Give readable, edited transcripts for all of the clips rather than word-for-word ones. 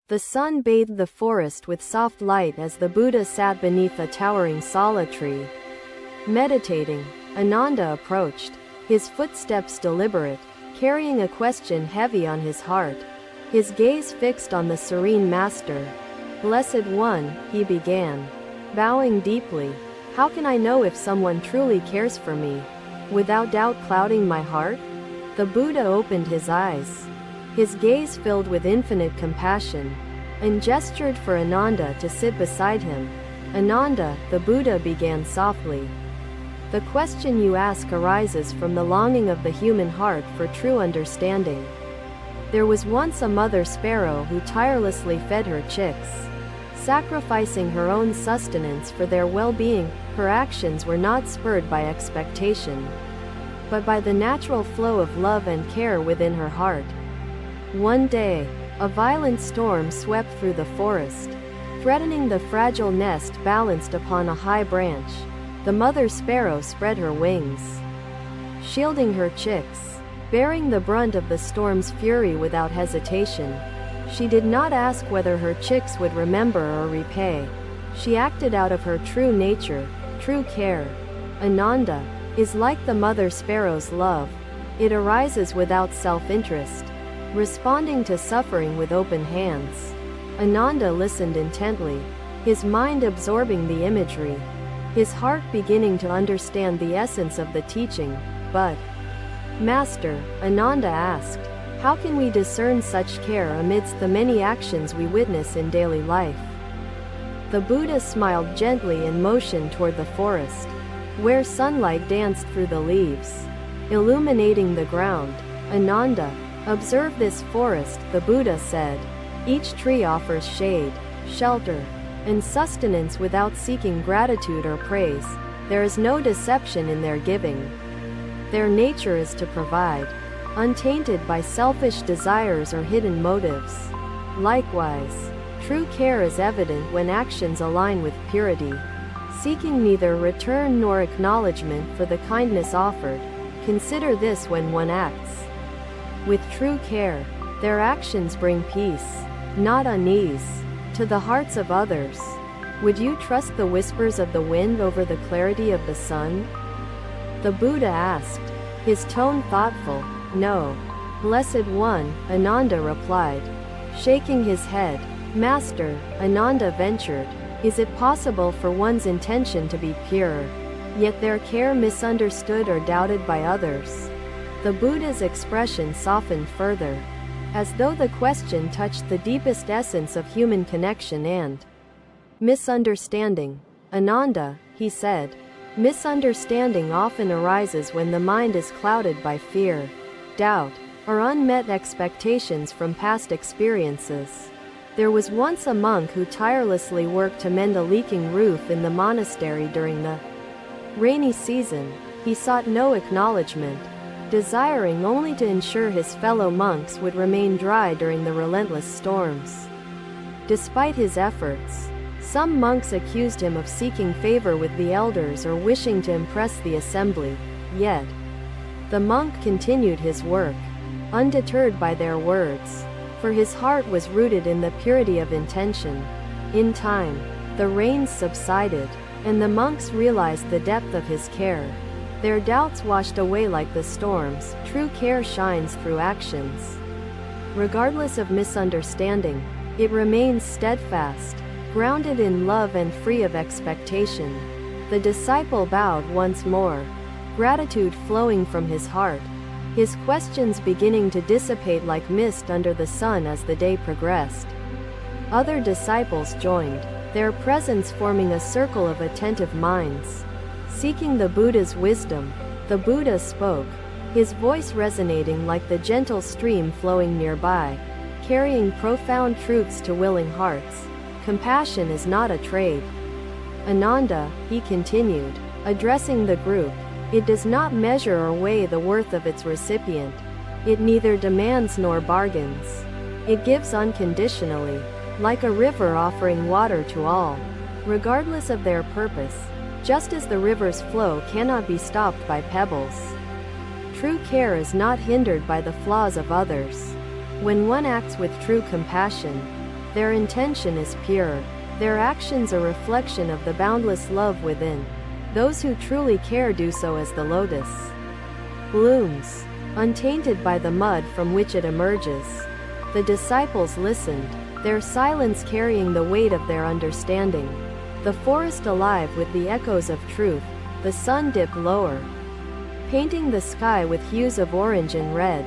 The sun bathed the forest with soft light as the Buddha sat beneath a towering sala tree. Meditating, Ananda approached, his footsteps deliberate, carrying a question heavy on his heart, his gaze fixed on the serene master. "Blessed One," he began, bowing deeply, "how can I know if someone truly cares for me, without doubt clouding my heart?" The Buddha opened his eyes, his gaze filled with infinite compassion, and gestured for Ananda to sit beside him. "Ananda," the Buddha began softly, "the question you ask arises from the longing of the human heart for true understanding. There was once a mother sparrow who tirelessly fed her chicks, sacrificing her own sustenance for their well-being. Her actions were not spurred by expectation, but by the natural flow of love and care within her heart. One day, a violent storm swept through the forest, threatening the fragile nest balanced upon a high branch. The mother sparrow spread her wings, shielding her chicks, bearing the brunt of the storm's fury without hesitation. She did not ask whether her chicks would remember or repay. She acted out of her true nature. True care, Ananda, is like the mother sparrow's love. It arises without self-interest, responding to suffering with open hands." Ananda listened intently, his mind absorbing the imagery, his heart beginning to understand the essence of the teaching. "But, Master," Ananda asked, "how can we discern such care amidst the many actions we witness in daily life?" The Buddha smiled gently and motioned toward the forest, where sunlight danced through the leaves, illuminating the ground. "Ananda, observe this forest," the Buddha said. "Each tree offers shade, shelter, and sustenance without seeking gratitude or praise. There is no deception in their giving. Their nature is to provide, untainted by selfish desires or hidden motives. Likewise, true care is evident when actions align with purity, seeking neither return nor acknowledgement for the kindness offered. Consider this: when one acts with true care, their actions bring peace, not unease, to the hearts of others. Would you trust the whispers of the wind over the clarity of the sun?" the Buddha asked, his tone thoughtful. "No, Blessed One," Ananda replied, shaking his head. "Master," Ananda ventured, "is it possible for one's intention to be pure, yet their care misunderstood or doubted by others?" The Buddha's expression softened further, as though the question touched the deepest essence of human connection and misunderstanding. "Ananda," he said, "misunderstanding often arises when the mind is clouded by fear, doubt, or unmet expectations from past experiences. There was once a monk who tirelessly worked to mend a leaking roof in the monastery during the rainy season. He sought no acknowledgement, desiring only to ensure his fellow monks would remain dry during the relentless storms. Despite his efforts, some monks accused him of seeking favor with the elders or wishing to impress the assembly. Yet, the monk continued his work, undeterred by their words, for his heart was rooted in the purity of intention. In time, the rains subsided, and the monks realized the depth of his care. Their doubts washed away like the storms. True care shines through actions. Regardless of misunderstanding, it remains steadfast, grounded in love and free of expectation." The disciple bowed once more, gratitude flowing from his heart, his questions beginning to dissipate like mist under the sun as the day progressed. Other disciples joined, their presence forming a circle of attentive minds, seeking the Buddha's wisdom. The Buddha spoke, his voice resonating like the gentle stream flowing nearby, carrying profound truths to willing hearts. "Compassion is not a trade. Ananda," he continued, addressing the group, "it does not measure or weigh the worth of its recipient. It neither demands nor bargains. It gives unconditionally, like a river offering water to all, regardless of their purpose, just as the river's flow cannot be stopped by pebbles. True care is not hindered by the flaws of others. When one acts with true compassion, Their intention is pure. Their actions a reflection of the boundless love within. Those who truly care do so as the lotus blooms, untainted by the mud from which it emerges. The disciples listened, their silence carrying the weight of their understanding. The forest alive with the echoes of truth. The sun dipped lower, painting the sky with hues of orange and red.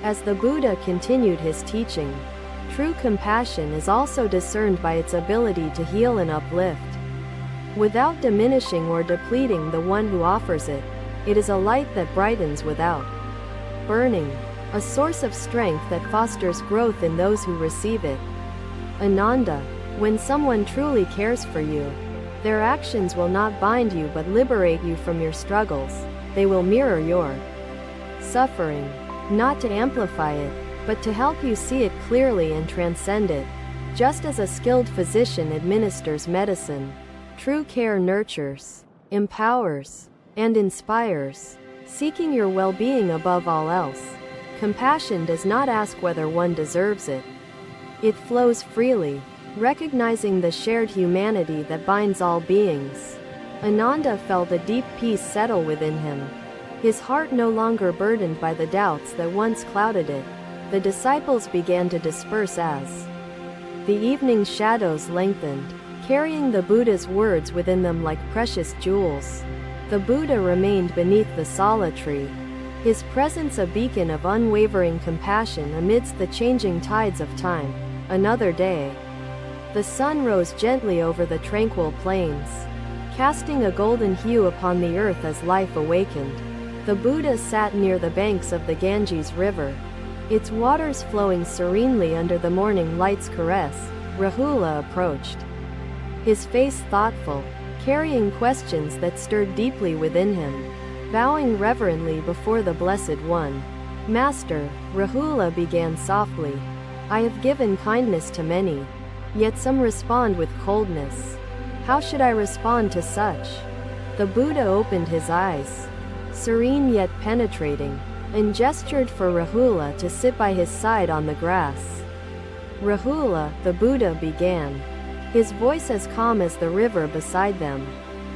As the Buddha continued his teaching, true compassion is also discerned by its ability to heal and uplift, without diminishing or depleting the one who offers it. It is a light that brightens without burning, a source of strength that fosters growth in those who receive it. Ananda, when someone truly cares for you, their actions will not bind you but liberate you from your struggles. They will mirror your suffering, not to amplify it, but to help you see it clearly and transcend it. Just as a skilled physician administers medicine, true care nurtures, empowers, and inspires, seeking your well-being above all else. Compassion does not ask whether one deserves it. It flows freely, recognizing the shared humanity that binds all beings. Ananda felt a deep peace settle within him, his heart no longer burdened by the doubts that once clouded it. The disciples began to disperse as the evening shadows lengthened, carrying the Buddha's words within them like precious jewels. The Buddha remained beneath the sala tree, his presence a beacon of unwavering compassion amidst the changing tides of time. Another day. The sun rose gently over the tranquil plains, casting a golden hue upon the earth as life awakened. The Buddha sat near the banks of the Ganges River, its waters flowing serenely under the morning light's caress. Rahula approached, his face thoughtful, carrying questions that stirred deeply within him. Bowing reverently before the Blessed One, Master, Rahula began softly, I have given kindness to many, yet some respond with coldness. How should I respond to such? The Buddha opened his eyes, serene yet penetrating, and gestured for Rahula to sit by his side on the grass. Rahula, the Buddha began, his voice as calm as the river beside them.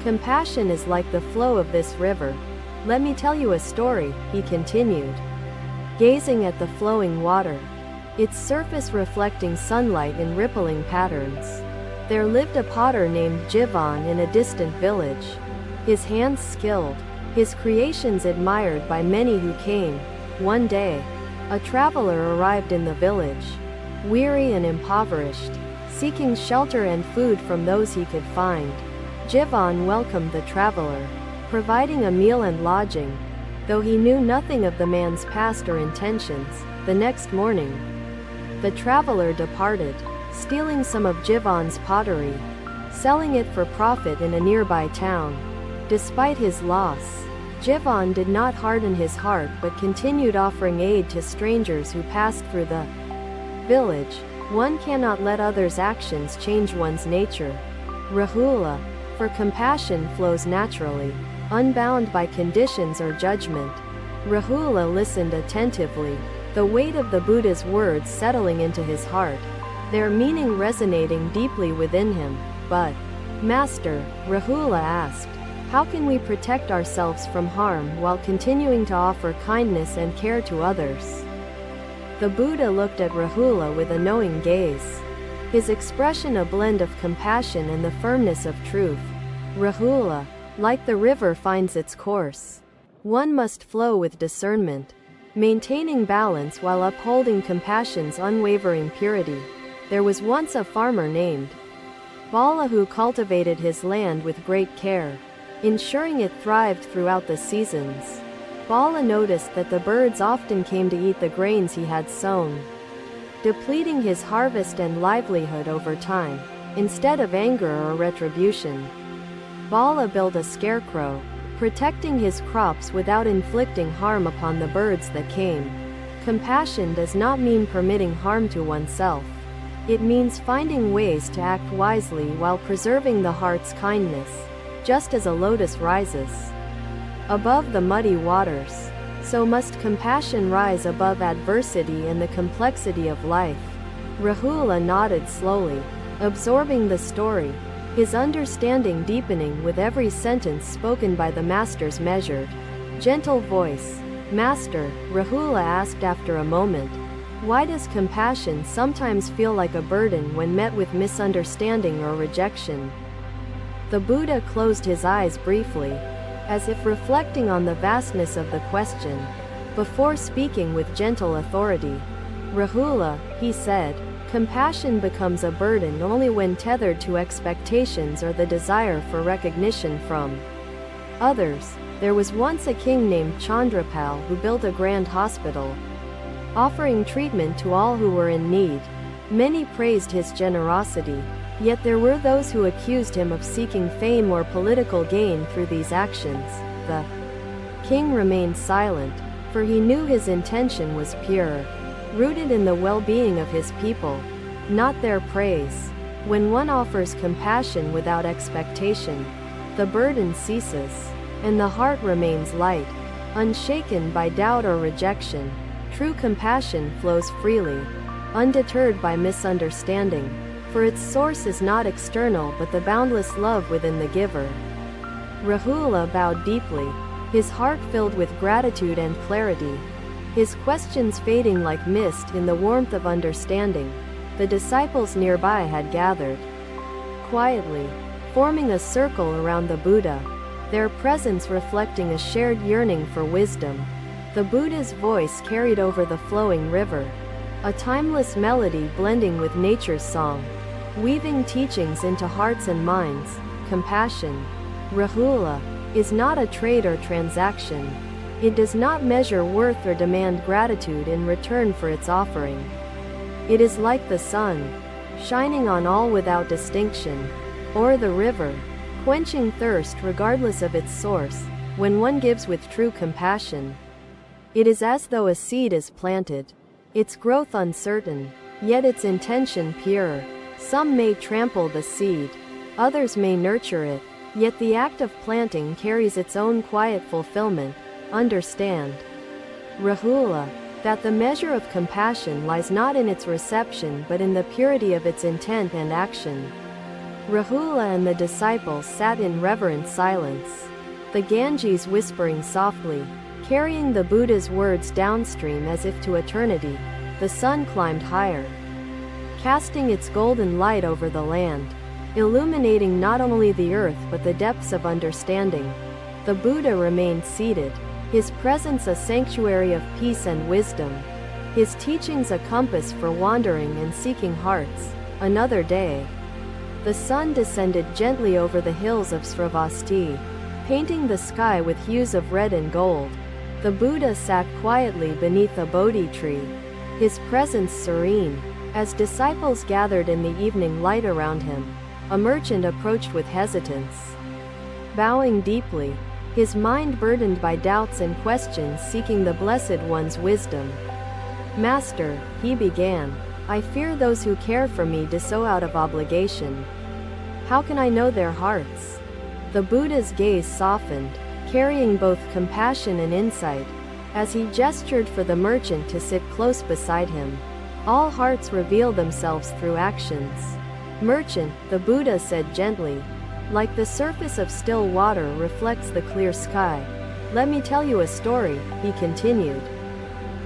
Compassion is like the flow of this river. Let me tell you a story, he continued, gazing at the flowing water, its surface reflecting sunlight in rippling patterns. There lived a potter named Jivan in a distant village, his hands skilled, his creations admired by many who came. One day, a traveler arrived in the village, weary and impoverished, seeking shelter and food from those he could find. Jivan welcomed the traveler, providing a meal and lodging, though he knew nothing of the man's past or intentions. The next morning, the traveler departed, stealing some of Jivan's pottery, selling it for profit in a nearby town. Despite his loss, Jivan did not harden his heart but continued offering aid to strangers who passed through the village. One cannot let others' actions change one's nature. Rahula, for compassion flows naturally, unbound by conditions or judgment. Rahula listened attentively, the weight of the Buddha's words settling into his heart, their meaning resonating deeply within him. But, Master, Rahula asked, how can we protect ourselves from harm while continuing to offer kindness and care to others? The Buddha looked at Rahula with a knowing gaze, his expression a blend of compassion and the firmness of truth. Rahula, like the river finds its course, one must flow with discernment, maintaining balance while upholding compassion's unwavering purity. There was once a farmer named Bala who cultivated his land with great care, ensuring it thrived throughout the seasons. Bala noticed that the birds often came to eat the grains he had sown, depleting his harvest and livelihood over time. Instead of anger or retribution, Bala built a scarecrow, protecting his crops without inflicting harm upon the birds that came. Compassion does not mean permitting harm to oneself. It means finding ways to act wisely while preserving the heart's kindness. Just as a lotus rises above the muddy waters, so must compassion rise above adversity and the complexity of life. Rahula nodded slowly, absorbing the story, his understanding deepening with every sentence spoken by the master's measured, gentle voice. "Master," Rahula asked after a moment, "why does compassion sometimes feel like a burden when met with misunderstanding or rejection?" The Buddha closed his eyes briefly, as if reflecting on the vastness of the question, before speaking with gentle authority. "Rahula," he said, "compassion becomes a burden only when tethered to expectations or the desire for recognition from others. There was once a king named Chandrapal who built a grand hospital, offering treatment to all who were in need. Many praised his generosity, yet there were those who accused him of seeking fame or political gain through these actions. The king remained silent, for he knew his intention was pure, rooted in the well-being of his people, not their praise. When one offers compassion without expectation, the burden ceases, and the heart remains light, unshaken by doubt or rejection. True compassion flows freely, undeterred by misunderstanding, for its source is not external but the boundless love within the giver." Rahula bowed deeply, his heart filled with gratitude and clarity, his questions fading like mist in the warmth of understanding. The disciples nearby had gathered quietly, forming a circle around the Buddha, their presence reflecting a shared yearning for wisdom. The Buddha's voice carried over the flowing river, a timeless melody blending with nature's song, weaving teachings into hearts and minds. Compassion, Rahula, is not a trade or transaction. It does not measure worth or demand gratitude in return for its offering. It is like the sun, shining on all without distinction, or the river, quenching thirst regardless of its source. When one gives with true compassion, it is as though a seed is planted, its growth uncertain, yet its intention pure. Some may trample the seed, others may nurture it, yet the act of planting carries its own quiet fulfillment. Understand, Rahula, that the measure of compassion lies not in its reception but in the purity of its intent and action. Rahula and the disciples sat in reverent silence, the Ganges whispering softly, carrying the Buddha's words downstream as if to eternity. The sun climbed higher, casting its golden light over the land, illuminating not only the earth but the depths of understanding. The Buddha remained seated, his presence a sanctuary of peace and wisdom, his teachings a compass for wandering and seeking hearts. Another day, the sun descended gently over the hills of Sravasti, painting the sky with hues of red and gold. The Buddha sat quietly beneath a Bodhi tree, his presence serene. As disciples gathered in the evening light around him, a merchant approached with hesitance, bowing deeply, his mind burdened by doubts and questions, seeking the Blessed One's wisdom. "Master," he began, "I fear those who care for me do so out of obligation. How can I know their hearts?" The Buddha's gaze softened, carrying both compassion and insight, as he gestured for the merchant to sit close beside him. "All hearts reveal themselves through actions. Merchant," the Buddha said gently, "like the surface of still water reflects the clear sky. Let me tell you a story," he continued,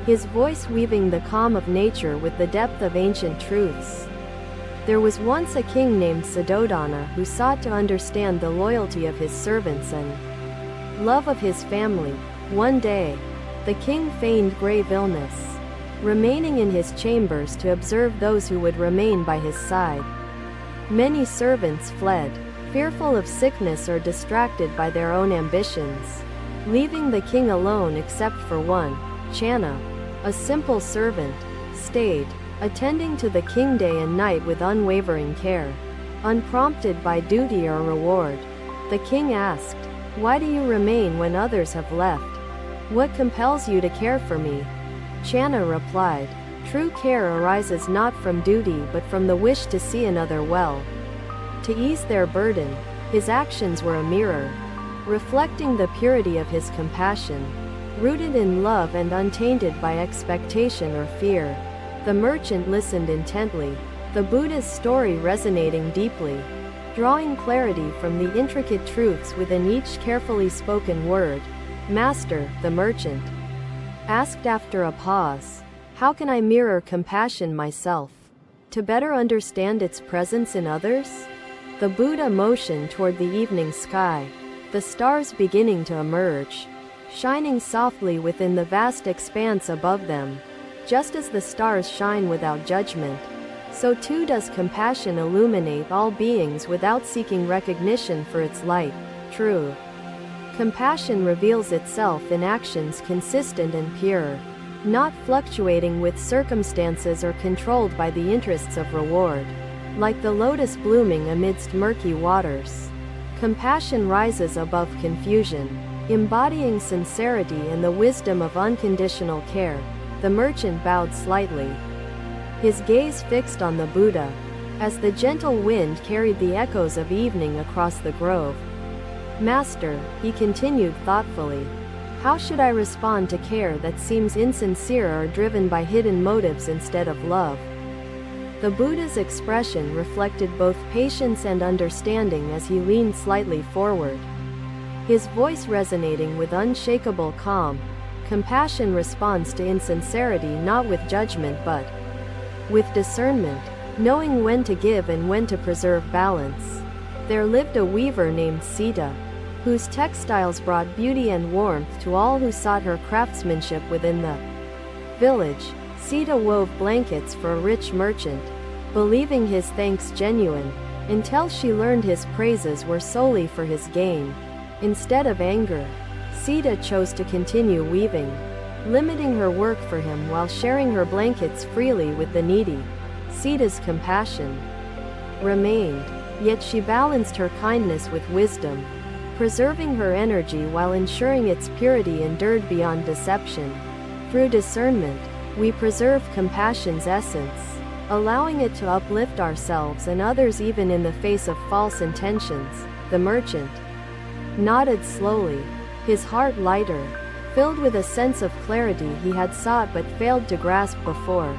his voice weaving the calm of nature with the depth of ancient truths. "There was once a king named Suddhodana who sought to understand the loyalty of his servants and love of his family. One day, the king feigned grave illness, remaining in his chambers to observe those who would remain by his side. Many servants fled, fearful of sickness or distracted by their own ambitions, leaving the king alone except for one. Channa, a simple servant, stayed, attending to the king day and night with unwavering care, unprompted by duty or reward. The king asked, 'Why do you remain when others have left? What compels you to care for me?' Channa replied, 'True care arises not from duty but from the wish to see another well.' To ease their burden, his actions were a mirror, reflecting the purity of his compassion, rooted in love and untainted by expectation or fear. The merchant listened intently, the Buddha's story resonating deeply, drawing clarity from the intricate truths within each carefully spoken word. Master, the merchant asked after a pause, how can I mirror compassion myself, to better understand its presence in others? The Buddha motioned toward the evening sky, the stars beginning to emerge, shining softly within the vast expanse above them. Just as the stars shine without judgment, so too does compassion illuminate all beings without seeking recognition for its light. True compassion reveals itself in actions consistent and pure, not fluctuating with circumstances or controlled by the interests of reward. Like the lotus blooming amidst murky waters, compassion rises above confusion, embodying sincerity and the wisdom of unconditional care. The merchant bowed slightly, his gaze fixed on the Buddha, as the gentle wind carried the echoes of evening across the grove. Master, he continued thoughtfully, how should I respond to care that seems insincere or driven by hidden motives instead of love? The Buddha's expression reflected both patience and understanding as he leaned slightly forward, his voice resonating with unshakable calm. Compassion responds to insincerity not with judgment but with discernment, knowing when to give and when to preserve balance. There lived a weaver named Sita, whose textiles brought beauty and warmth to all who sought her craftsmanship within the village. Sita wove blankets for a rich merchant, believing his thanks genuine, until she learned his praises were solely for his gain. Instead of anger, Sita chose to continue weaving, limiting her work for him while sharing her blankets freely with the needy. Sita's compassion remained, yet she balanced her kindness with wisdom, preserving her energy while ensuring its purity endured beyond deception. Through discernment, we preserve compassion's essence, allowing it to uplift ourselves and others even in the face of false intentions. The merchant nodded slowly, his heart lighter, filled with a sense of clarity he had sought but failed to grasp before.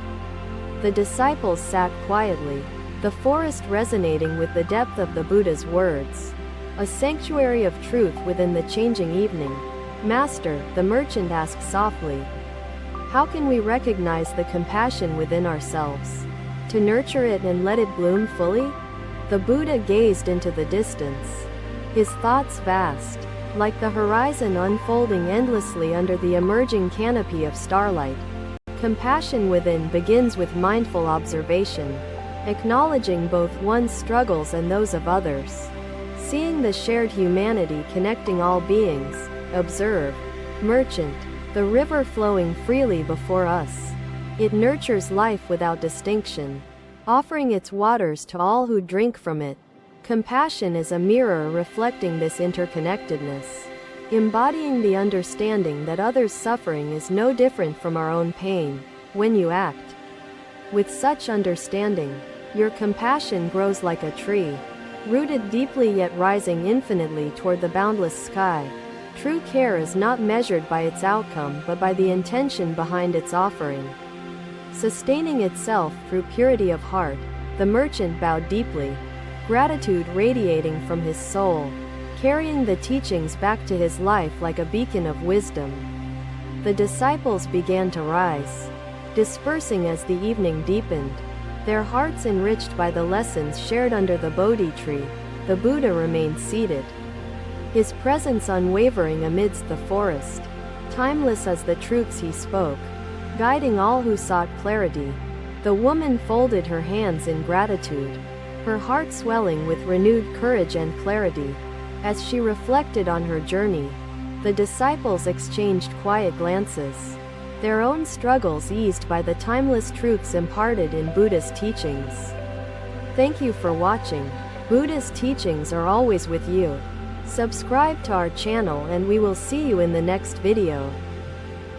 The disciples sat quietly, the forest resonating with the depth of the Buddha's words, a sanctuary of truth within the changing evening. Master, the merchant asked softly, how can we recognize the compassion within ourselves, to nurture it and let it bloom fully? The Buddha gazed into the distance, his thoughts vast, like the horizon unfolding endlessly under the emerging canopy of starlight. Compassion within begins with mindful observation, acknowledging both one's struggles and those of others. Seeing the shared humanity connecting all beings. Observe, merchant, the river flowing freely before us. It nurtures life without distinction, offering its waters to all who drink from it. Compassion is a mirror reflecting this interconnectedness, embodying the understanding that others' suffering is no different from our own pain. When you act with such understanding, your compassion grows like a tree, rooted deeply yet rising infinitely toward the boundless sky. True care is not measured by its outcome but by the intention behind its offering, sustaining itself through purity of heart. The merchant bowed deeply, gratitude radiating from his soul, carrying the teachings back to his life like a beacon of wisdom. The disciples began to rise, dispersing as the evening deepened, their hearts enriched by the lessons shared under the Bodhi tree. The Buddha remained seated, his presence unwavering amidst the forest, timeless as the truths he spoke, guiding all who sought clarity. The woman folded her hands in gratitude, her heart swelling with renewed courage and clarity. As she reflected on her journey, the disciples exchanged quiet glances, their own struggles eased by the timeless truths imparted in Buddha's teachings. Thank you for watching. Buddha's teachings are always with you. Subscribe to our channel and we will see you in the next video.